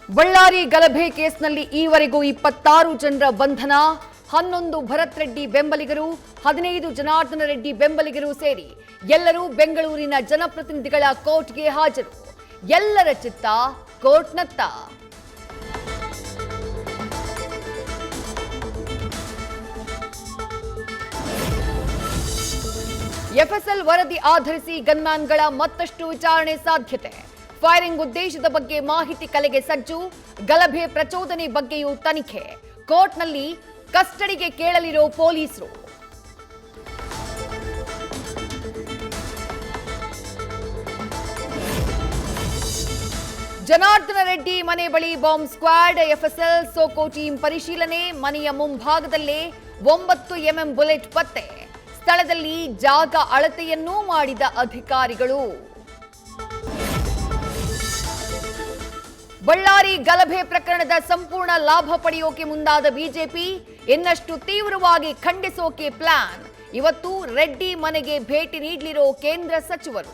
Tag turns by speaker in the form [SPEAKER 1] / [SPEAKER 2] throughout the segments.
[SPEAKER 1] ಬಳ್ಳಾರಿ ಗಲಭೆ ಕೇಸ್ನಲ್ಲಿ ಈವರೆಗೂ 26 ಜನರ ಬಂಧನ. 11 ಭರತ್ ರೆಡ್ಡಿ ಬೆಂಬಲಿಗರು, 15 ಜನಾರ್ದನ ರೆಡ್ಡಿ ಬೆಂಬಲಿಗರು ಸೇರಿ ಎಲ್ಲರೂ ಬೆಂಗಳೂರಿನ ಜನಪ್ರತಿನಿಧಿಗಳ ಕೋರ್ಟ್ಗೆ ಹಾಜರು. ಎಲ್ಲರ ಚಿತ್ತ ಕೋರ್ಟ್ನತ್ತ. ಎಫ್ಎಸ್ಎಲ್ ವರದಿ ಆಧರಿಸಿ ಗನ್ಮ್ಯಾನ್ಗಳ ಮತ್ತಷ್ಟು ವಿಚಾರಣೆ ಸಾಧ್ಯತೆ. ಫೈರಿಂಗ್ ಉದ್ದೇಶದ ಬಗ್ಗೆ ಮಾಹಿತಿ ಕಲೆಗೆ ಸಜ್ಜು. ಗಲಭೆ ಪ್ರಚೋದನೆ ಬಗ್ಗೆಯೂ ತನಿಖೆ. ಕೋರ್ಟ್ನಲ್ಲಿ ಕಸ್ಟಡಿಗೆ ಕೇಳಲಿರೋ ಪೊಲೀಸರು. ಜನಾರ್ದನ ರೆಡ್ಡಿ ಮನೆ ಬಳಿ bomb squad. FSL SOCO team ಪರಿಶೀಲನೆ. ಮನೆಯ ಮುಂಭಾಗದಲ್ಲೇ 9 mm ಬುಲೆಟ್ ಪತ್ತೆ. ಸ್ಥಳದಲ್ಲಿ ಜಾಗ ಅಳತೆಯನ್ನೂ ಮಾಡಿದ ಅಧಿಕಾರಿಗಳು. ಬಳ್ಳಾರಿ ಗಲಭೆ ಪ್ರಕರಣದ ಸಂಪೂರ್ಣ ಲಾಭ ಪಡೆಯೋಕೆ ಮುಂದಾದ ಬಿಜೆಪಿ ಇನ್ನಷ್ಟು ತೀವ್ರವಾಗಿ ಖಂಡಿಸೋಕೆ ಪ್ಲಾನ್. ಇವತ್ತು ರೆಡ್ಡಿ ಮನೆಗೆ ಭೇಟಿ ನೀಡಲಿರೋ ಕೇಂದ್ರ ಸಚಿವರು.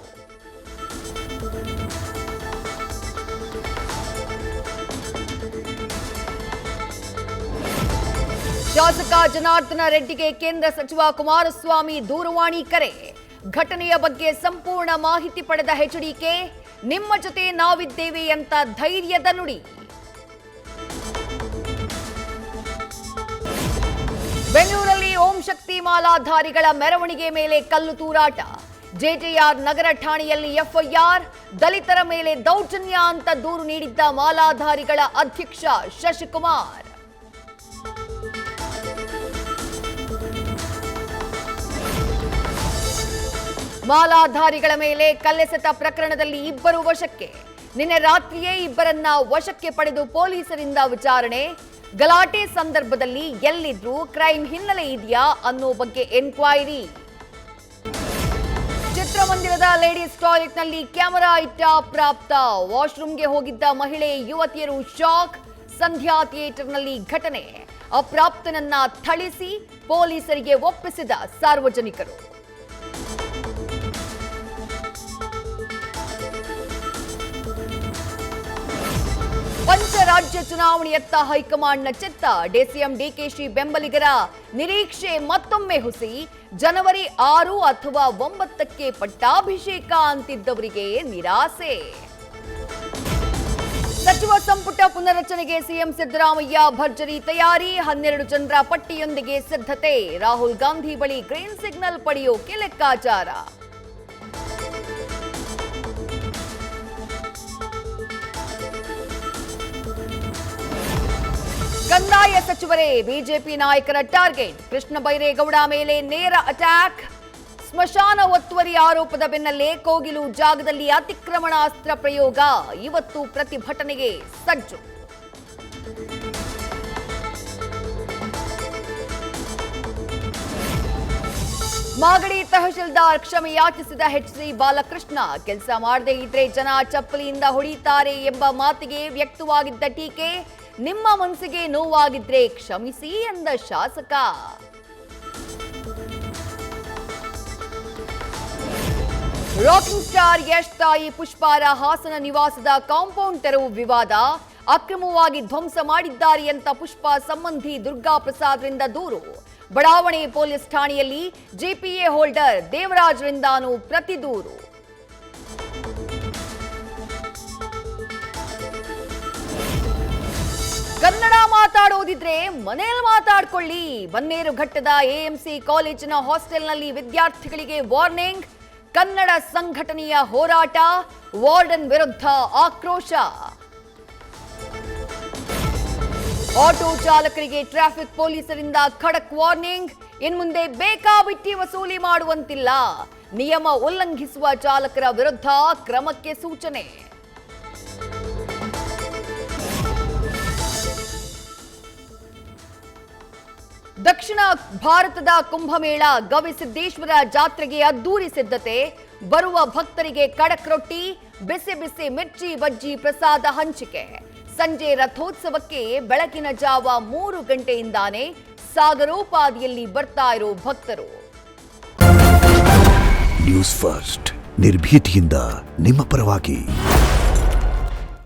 [SPEAKER 1] ಶಾಸಕ ಜನಾರ್ದನ ರೆಡ್ಡಿಗೆ ಕೇಂದ್ರ ಸಚಿವ ಕುಮಾರಸ್ವಾಮಿ ದೂರವಾಣಿ ಕರೆ. ಘಟನೆಯ ಬಗ್ಗೆ ಸಂಪೂರ್ಣ ಮಾಹಿತಿ ಪಡೆದ ಎಚ್ಡಿಕೆ, ನಿಮ್ಮ ಜೊತೆ ನಾವಿದ್ದೇವೆ ಅಂತ ಧೈರ್ಯದ ನುಡಿ. ಬೆಂಗಳೂರಲ್ಲಿ ಓಂ ಶಕ್ತಿ ಮಾಲಾಧಾರಿಗಳ ಮೆರವಣಿಗೆ ಮೇಲೆ ಕಲ್ಲು ತೂರಾಟ. ಜೆಜೆಆರ್ ನಗರ ಠಾಣೆಯಲ್ಲಿ ಎಫ್ಐಆರ್. ದಲಿತರ ಮೇಲೆ ದೌರ್ಜನ್ಯ ಅಂತ ದೂರು ನೀಡಿದ್ದ ಮಾಲಾಧಾರಿಗಳ ಅಧ್ಯಕ್ಷ ಶಶಿಕುಮಾರ್. ಮಾಲಾಧಾರಿಗಳ ಮೇಲೆ ಕಲ್ಲೆಸೆತ ಪ್ರಕರಣದಲ್ಲಿ 2 ವಶಕ್ಕೆ. ನಿನ್ನೆ ರಾತ್ರಿಯೇ 2ರನ್ನ ವಶಕ್ಕೆ ಪಡೆದು ಪೊಲೀಸರಿಂದ ವಿಚಾರಣೆ. ಗಲಾಟೆ ಸಂದರ್ಭದಲ್ಲಿ ಎಲ್ಲಿದ್ರು, ಕ್ರೈಮ್ ಹಿನ್ನೆಲೆ ಇದೆಯಾ ಅನ್ನೋ ಬಗ್ಗೆ ಎನ್ಕ್ವೈರಿ. ಚಿತ್ರಮಂದಿರದ ಲೇಡೀಸ್ ಟಾಯ್ಲೆಟ್ನಲ್ಲಿ ಕ್ಯಾಮೆರಾ ಇಟ್ಟ ಅಪ್ರಾಪ್ತ. ವಾಶ್ರೂಮ್ಗೆ ಹೋಗಿದ್ದ ಮಹಿಳೆ ಯುವತಿಯರು ಶಾಕ್. ಸಂಧ್ಯಾ ಥಿಯೇಟರ್ನಲ್ಲಿ ಘಟನೆ. ಅಪ್ರಾಪ್ತನನ್ನ ಥಳಿಸಿ ಪೊಲೀಸರಿಗೆ ಒಪ್ಪಿಸಿದ ಸಾರ್ವಜನಿಕರು. ಪಂಚರಾಜ್ಯ ಚುನಾವಣೆಯತ್ತ ಹೈಕಮಾಂಡ್ನ ಚಿತ್ತ. ಡಿಸಿಎಂ ಡಿಕೆಶಿ ಬೆಂಬಲಿಗರ ನಿರೀಕ್ಷೆ ಮತ್ತೊಮ್ಮೆ ಹುಸಿ. ಜನವರಿ 6 ಅಥವಾ 9ಕ್ಕೆ ಪಟ್ಟಾಭಿಷೇಕ ಅಂತಿದ್ದವರಿಗೆ ನಿರಾಸೆ. ಸಚಿವ ಸಂಪುಟ ಪುನರಚನೆಗೆ ಸಿಎಂ ಸಿದ್ದರಾಮಯ್ಯ ಭರ್ಜರಿ ತಯಾರಿ. 12 ಜನರ ಪಟ್ಟಿಯೊಂದಿಗೆ ಸಿದ್ಧತೆ. ರಾಹುಲ್ ಗಾಂಧಿ ಬಳಿ ಗ್ರೀನ್ ಸಿಗ್ನಲ್ ಪಡೆಯೋಕೆ ಲೆಕ್ಕಾಚಾರ. ಕಂದಾಯ ಸಚಿವರೇ ಬಿಜೆಪಿ ನಾಯಕರ ಟಾರ್ಗೆಟ್. ಕೃಷ್ಣ ಬೈರೇಗೌಡ ಮೇಲೆ ನೇರ ಅಟ್ಯಾಕ್. ಸ್ಮಶಾನ ಒತ್ತುವರಿ ಆರೋಪದ ಬೆನ್ನಲ್ಲೇ ಕೋಗಿಲು ಜಾಗದಲ್ಲಿ ಅತಿಕ್ರಮಣಾಸ್ತ್ರ ಪ್ರಯೋಗ. ಇವತ್ತು ಪ್ರತಿಭಟನೆಗೆ ಸಜ್ಜು. ಮಾಗಡಿ ತಹಶೀಲ್ದಾರ್ ಕ್ಷಮೆ ಯಾಚಿಸಿದ ಎಚ್ಸಿ ಬಾಲಕೃಷ್ಣ. ಕೆಲಸ ಮಾಡದೇ ಇದ್ರೆ ಜನ ಚಪ್ಪಲಿಯಿಂದ ಹೊಡಿತಾರೆ ಎಂಬ ಮಾತಿಗೆ ವ್ಯಕ್ತವಾಗಿದ್ದ ಟೀಕೆ. ನಿಮ್ಮ ಮನಸ್ಸಿಗೆ ನೋವಾಗಿದ್ರೆ ಕ್ಷಮಿಸಿ ಎಂದ ಶಾಸಕ. ರಾಕಿಂಗ್ ಸ್ಟಾರ್ ಯಶ್ ತಾಯಿ ಪುಷ್ಪಾರ ಹಾಸನ ನಿವಾಸದ ಕಾಂಪೌಂಡ್ ತೆರವು ವಿವಾದ. ಅಕ್ರಮವಾಗಿ ಧ್ವಂಸ ಮಾಡಿದ್ದಾರೆ ಅಂತ ಪುಷ್ಪಾ ಸಂಬಂಧಿ ದುರ್ಗಾ ಪ್ರಸಾದ್ರಿಂದ ದೂರು. ಬಡಾವಣೆ ಪೊಲೀಸ್ ಠಾಣೆಯಲ್ಲಿ ಜಿಪಿಎ ಹೋಲ್ಡರ್ ದೇವರಾಜ್ರಿಂದಾನೂ ಪ್ರತಿ ದೂರು. ಕನ್ನಡ ಮಾತಾಡೋದಿದ್ರೆ ಮನೆಯಲ್ಲಿ ಮಾತಾಡ್ಕೊಳ್ಳಿ. ಬನ್ನೇರುಘಟ್ಟದ ಎಎಂಸಿ ಕಾಲೇಜಿನ ಹಾಸ್ಟೆಲ್ನಲ್ಲಿ ವಿದ್ಯಾರ್ಥಿಗಳಿಗೆ ವಾರ್ನಿಂಗ್. ಕನ್ನಡ ಸಂಘಟನೆಯ ಹೋರಾಟ. ವಾರ್ಡನ್ ವಿರುದ್ಧ ಆಕ್ರೋಶ. ಆಟೋ ಚಾಲಕರಿಗೆ ಟ್ರಾಫಿಕ್ ಪೊಲೀಸರಿಂದ ಖಡಕ್ ವಾರ್ನಿಂಗ್. ಇನ್ಮುಂದೆ ಬೇಕಾಬಿಟ್ಟಿ ವಸೂಲಿ ಮಾಡುವಂತಿಲ್ಲ. ನಿಯಮ ಉಲ್ಲಂಘಿಸುವ ಚಾಲಕರ ವಿರುದ್ಧ ಕ್ರಮಕ್ಕೆ ಸೂಚನೆ. ದಕ್ಷಿಣ ಭಾರತದ ಕುಂಭಮೇಳ. ಗವಿಸಿದ್ದೇಶ್ವರ ಜಾತ್ರೆಗೆ ಅದ್ದೂರಿ ಸಿದ್ಧತೆ. ಬರುವ ಭಕ್ತರಿಗೆ ಕಡಕ್ ರೊಟ್ಟಿ, ಬಿಸಿ ಬಿಸಿ ಮಿರ್ಚಿ ಬಜ್ಜಿ ಪ್ರಸಾದ ಹಂಚಿಕೆ. ಸಂಜೆ ರಥೋತ್ಸವಕ್ಕೆ ಬೆಳಗಿನ ಜಾವ 3 ಗಂಟೆಯಿಂದಾನೇ ಸಾಗರೋಪಾದಿಯಲ್ಲಿ ಬರ್ತಾ ಇರೋ ಭಕ್ತರು.
[SPEAKER 2] ನ್ಯೂಸ್ ಫಸ್ಟ್, ನಿರ್ಭೀತಿಯಿಂದ ನಿಮ್ಮ ಪರವಾಗಿ.